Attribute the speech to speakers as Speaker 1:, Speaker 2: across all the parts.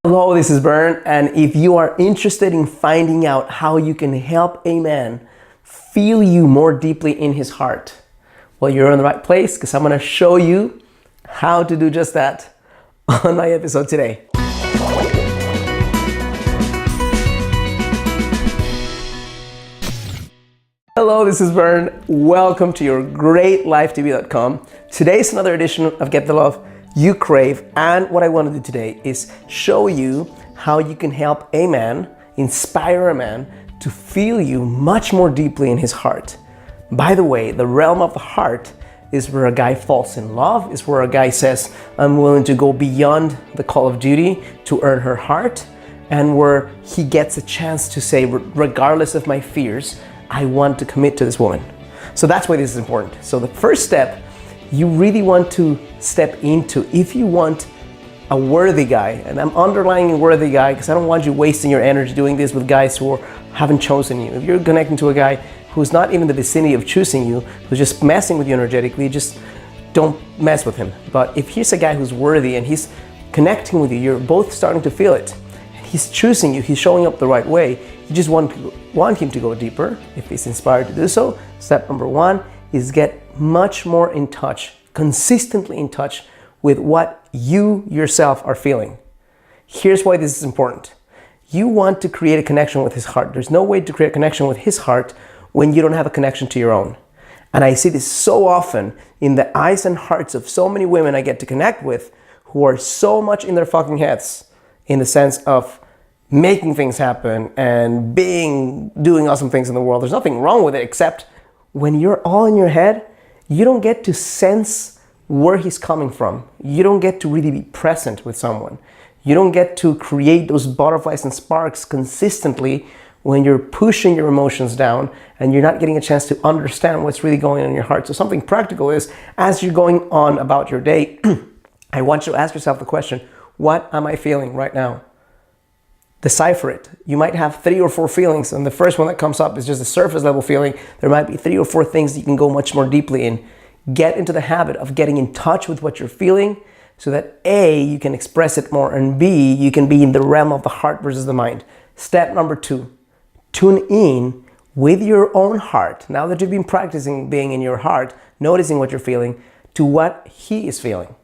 Speaker 1: Hello, this is Bern, and if you are interested in finding out how you can help a man feel you more deeply in his heart, well, you're in the right place because I'm going to show you how to do just that on my episode today. Hello, this is Bern. Welcome to your greatlifetv.com. Today's another edition of Get the Love You Crave, and what I want to do today is show you how you can help a man, inspire a man to feel you much more deeply in his heart. By the way, the realm of the heart is where a guy falls in love, is where a guy says, I'm willing to go beyond the call of duty to earn her heart, and where he gets a chance to say, regardless of my fears, I want to commit to this woman. So that's why this is important. So the first step you really want to step into, if you want a worthy guy, and I'm underlining a worthy guy because I don't want you wasting your energy doing this with guys who haven't chosen you. If you're connecting to a guy who's not even in the vicinity of choosing you, who's just messing with you energetically, just don't mess with him. But if he's a guy who's worthy and he's connecting with you, you're both starting to feel it. He's choosing you, he's showing up the right way. You just want him to go deeper. If he's inspired to do so, step number one is get much more in touch, consistently in touch with what you yourself are feeling. Here's why this is important. You want to create a connection with his heart. There's no way to create a connection with his heart when you don't have a connection to your own. And I see this so often in the eyes and hearts of so many women I get to connect with who are so much in their fucking heads, in the sense of making things happen and doing awesome things in the world. There's nothing wrong with it, except when you're all in your head, you don't get to sense where he's coming from. You don't get to really be present with someone. You don't get to create those butterflies and sparks consistently when you're pushing your emotions down and you're not getting a chance to understand what's really going on in your heart. So something practical is, as you're going on about your day, I want you to ask yourself the question, what am I feeling right now? Decipher it. You might have 3 or 4 feelings, and the first one that comes up is just a surface level feeling. There might be 3 or 4 things that you can go much more deeply in. Get into the habit of getting in touch with what you're feeling so that A, you can express it more, and B, you can be in the realm of the heart versus the mind. Step number 2, tune in with your own heart. Now that you've been practicing being in your heart, noticing what you're feeling, to what he is feeling.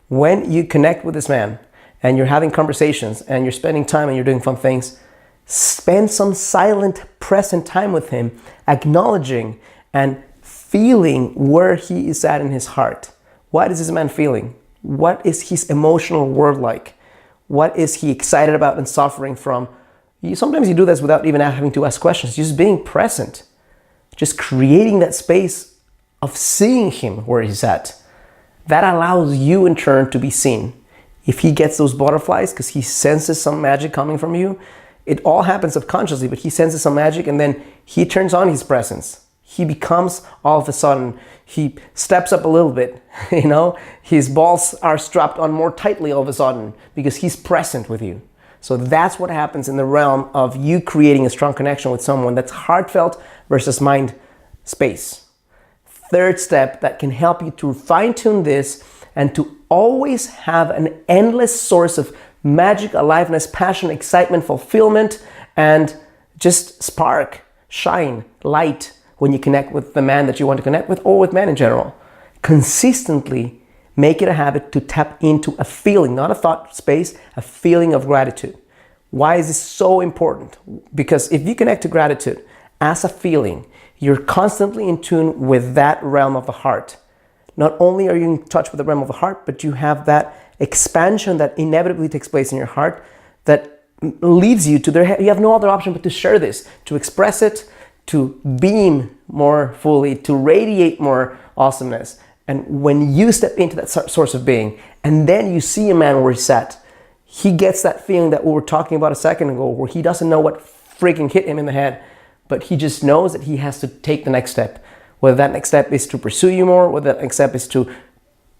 Speaker 1: When you connect with this man, and you're having conversations and you're spending time and you're doing fun things, spend some silent, present time with him, acknowledging and feeling where he is at in his heart. What is this man feeling? What is his emotional world like? What is he excited about and suffering from? Sometimes you do this without even having to ask questions, just being present, just creating that space of seeing him where he's at. That allows you in turn to be seen. If he gets those butterflies because he senses some magic coming from you, it all happens subconsciously, but he senses some magic and then he turns on his presence. He becomes, all of a sudden, he steps up a little bit, his balls are strapped on more tightly all of a sudden because he's present with you. So that's what happens in the realm of you creating a strong connection with someone that's heartfelt versus mind space. Third step that can help you to fine-tune this and to always have an endless source of magic, aliveness, passion, excitement, fulfillment, and just spark, shine, light when you connect with the man that you want to connect with or with men in general. Consistently make it a habit to tap into a feeling, not a thought space, a feeling of gratitude. Why is this so important? Because if you connect to gratitude as a feeling, you're constantly in tune with that realm of the heart. Not only are you in touch with the realm of the heart, but you have that expansion that inevitably takes place in your heart that leads you to you have no other option but to share this, to express it, to beam more fully, to radiate more awesomeness. And when you step into that source of being, and then you see a man where he's at, he gets that feeling that we were talking about a second ago, where he doesn't know what freaking hit him in the head, but he just knows that he has to take the next step. Whether that next step is to pursue you more, whether that next step is to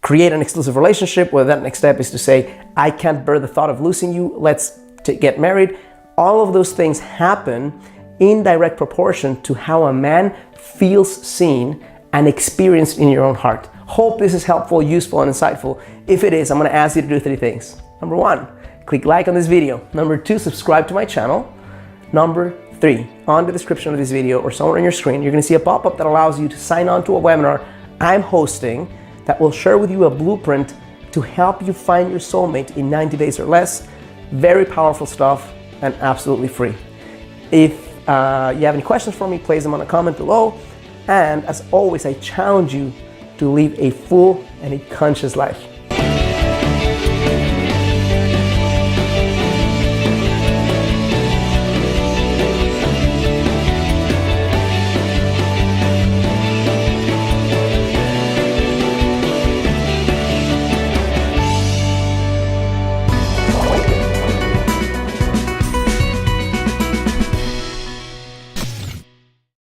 Speaker 1: create an exclusive relationship, whether that next step is to say, I can't bear the thought of losing you, let's get married. All of those things happen in direct proportion to how a man feels seen and experienced in your own heart. Hope this is helpful, useful, and insightful. If it is, I'm going to ask you to do 3 things. Number 1, click like on this video. Number 2, subscribe to my channel. Number 3, on the description of this video or somewhere on your screen, you're gonna see a pop-up that allows you to sign on to a webinar I'm hosting that will share with you a blueprint to help you find your soulmate in 90 days or less. Very powerful stuff and absolutely free. If you have any questions for me, place them on a comment below. And as always, I challenge you to live a full and a conscious life.